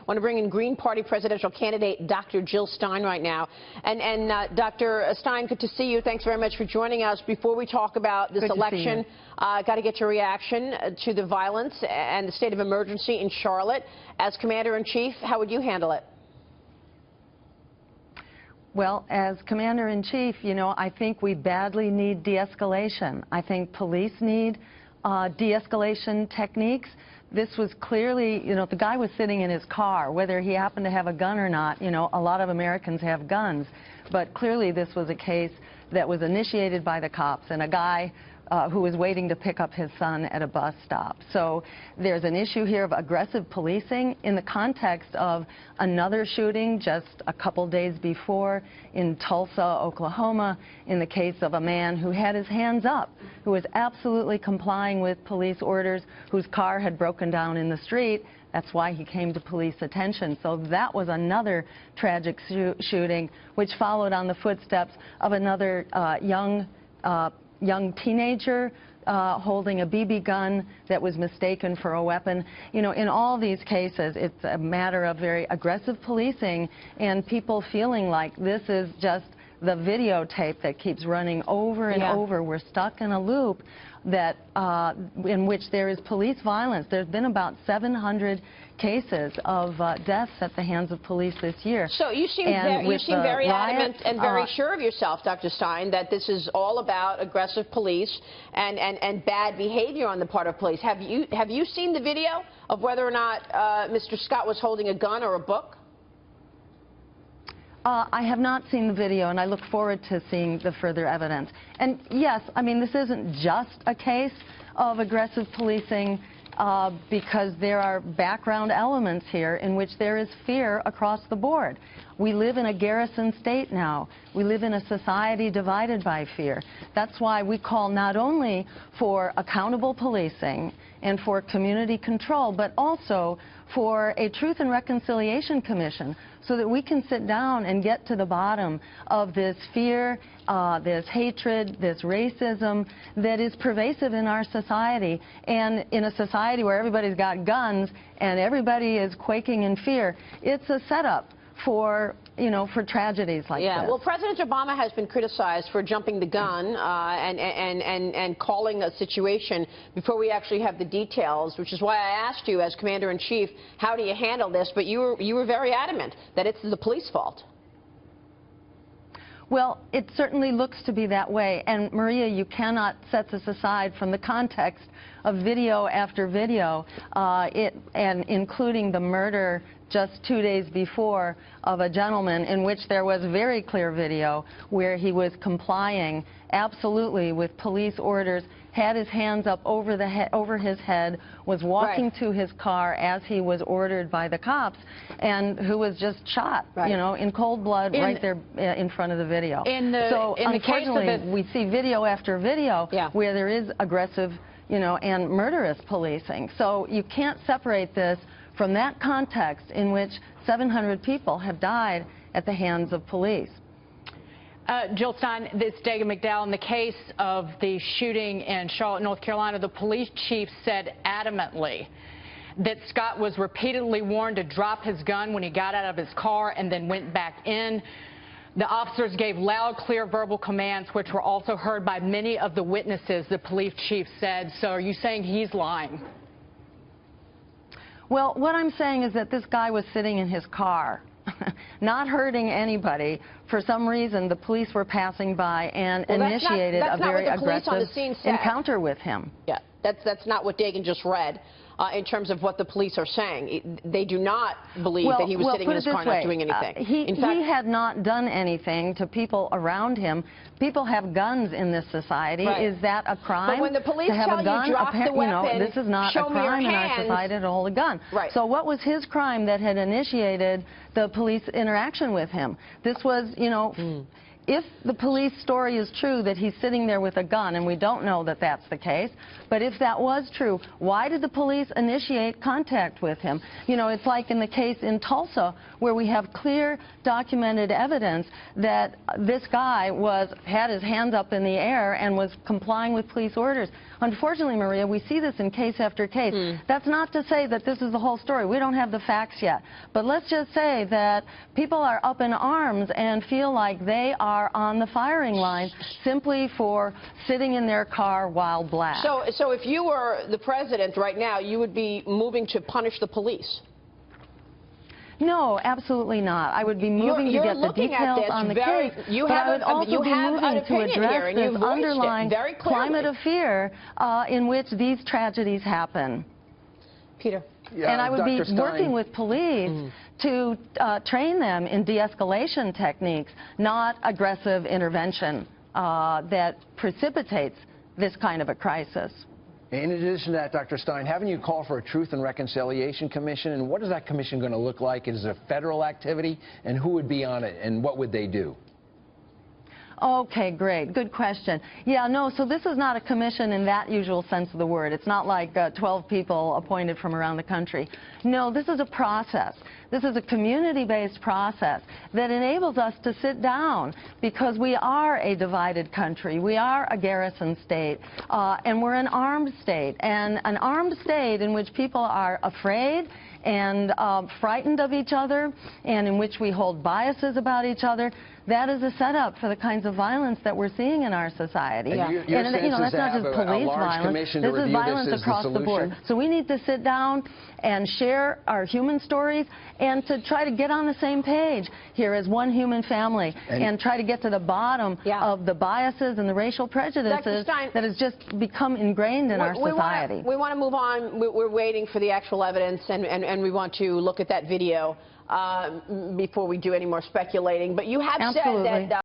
I want to bring in Green Party presidential candidate Dr. Jill Stein right now. And Dr. Stein, good to see you. Thanks very much for joining us. Before we talk about this election, got to get your reaction to the violence and the state of emergency in Charlotte. As Commander-in-Chief, how would you handle it? Well, as Commander-in-Chief, you know, I think we badly need de-escalation. I think police need de-escalation techniques. This was clearly, you know, the guy was sitting in his car, whether he happened to have a gun or not. You know, a lot of Americans have guns, but clearly this was a case that was initiated by the cops and a guy who was waiting to pick up his son at a bus stop. So there's an issue here of aggressive policing in the context of another shooting just a couple days before in Tulsa, Oklahoma, in the case of a man who had his hands up, who was absolutely complying with police orders, whose car had broken down in the street. That's why he came to police attention. So that was another tragic shooting, which followed on the footsteps of another young teenager holding a BB gun that was mistaken for a weapon. You know, in all these cases, it's a matter of very aggressive policing and people feeling like this is just the videotape that keeps running over and over. We're stuck in a loop that in which there is police violence. There's been about 700 cases of deaths at the hands of police this year. So you seem very adamant and very sure of yourself, Dr. Stein, that this is all about aggressive police and bad behavior on the part of police. Have you seen the video of whether or not Mr. Scott was holding a gun or a book? I have not seen the video, and I look forward to seeing the further evidence. And yes, I mean, this isn't just a case of aggressive policing because there are background elements here in which there is fear across the board. We live in a garrison state now. We live in a society divided by fear. That's why we call not only for accountable policing and for community control, but also for a Truth and Reconciliation Commission so that we can sit down and get to the bottom of this fear, this hatred, this racism that is pervasive in our society. And in a society where everybody's got guns and everybody is quaking in fear, it's a setup for, you know, for tragedies like this. Well, President Obama has been criticized for jumping the gun and calling a situation before we actually have the details, which is why I asked you as Commander-in-Chief, how do you handle this? But you were very adamant that it's the police fault. Well, it certainly looks to be that way. And, Maria, you cannot set this aside from the context of video after video, and including the murder just 2 days before of a gentleman in which there was very clear video where he was complying absolutely with police orders, had his hands up over his head, was walking to his car as he was ordered by the cops, and who was just shot, you know, in cold blood right there in front of the video. So unfortunately, we see video after video where there is aggressive, you know, and murderous policing. So you can't separate this from that context in which 700 people have died at the hands of police. Jill Stein, this is Dagan McDowell. In the case of the shooting in Charlotte, North Carolina, the police chief said adamantly that Scott was repeatedly warned to drop his gun when he got out of his car and then went back in. The officers gave loud, clear verbal commands, which were also heard by many of the witnesses, the police chief said. So are you saying he's lying? Well, what I'm saying is that this guy was sitting in his car, not hurting anybody. For some reason, the police were passing by and initiated a very aggressive encounter with him. Yeah, that's not what Dagan just read. In terms of what the police are saying, they do not believe that he was sitting in his car not doing anything. He had not done anything to people around him. People have guns in this society. Is that a crime? But when the police to have tell a gun? you drop the weapon, you know, this is not a crime in our society to hold a gun. So what was his crime that had initiated the police interaction with him? This was, you know, if the police story is true that he's sitting there with a gun, and we don't know that that's the case, but if that was true, why did the police initiate contact with him? You know, it's like in the case in Tulsa where we have clear documented evidence that this guy had his hands up in the air and was complying with police orders. Unfortunately, Maria, we see this in case after case. That's not to say that this is the whole story. We don't have the facts yet. But let's just say that people are up in arms and feel like they are on the firing line simply for sitting in their car while black. So if you were the president right now, you would be moving to punish the police? No, absolutely not. I would be moving to get the details on the case, but I would also be moving to address this underlying climate of fear in which these tragedies happen. Peter. Yeah, and I would be working with police to train them in de-escalation techniques, not aggressive intervention that precipitates this kind of a crisis. In addition to that, Dr. Stein, haven't you called for a Truth and Reconciliation Commission? And what is that commission going to look like? Is it a federal activity? And who would be on it? And what would they do? Okay, great. Good question. Yeah, no, so this is not a commission in that usual sense of the word. It's not like 12 people appointed from around the country. No, this is a process. This is a community-based process that enables us to sit down because we are a divided country. We are a garrison state, and we're an armed state. And an armed state in which people are afraid and frightened of each other, and in which we hold biases about each other, that is a setup for the kinds of violence that we're seeing in our society. And your sense is that's not just police violence. This is violence across the board. So we need to sit down and share our human stories and to try to get on the same page here as one human family and try to get to the bottom of the biases and the racial prejudices that has just become ingrained in our society. We want to move on. We're waiting for the actual evidence, and we want to look at that video before we do any more speculating. But you have said that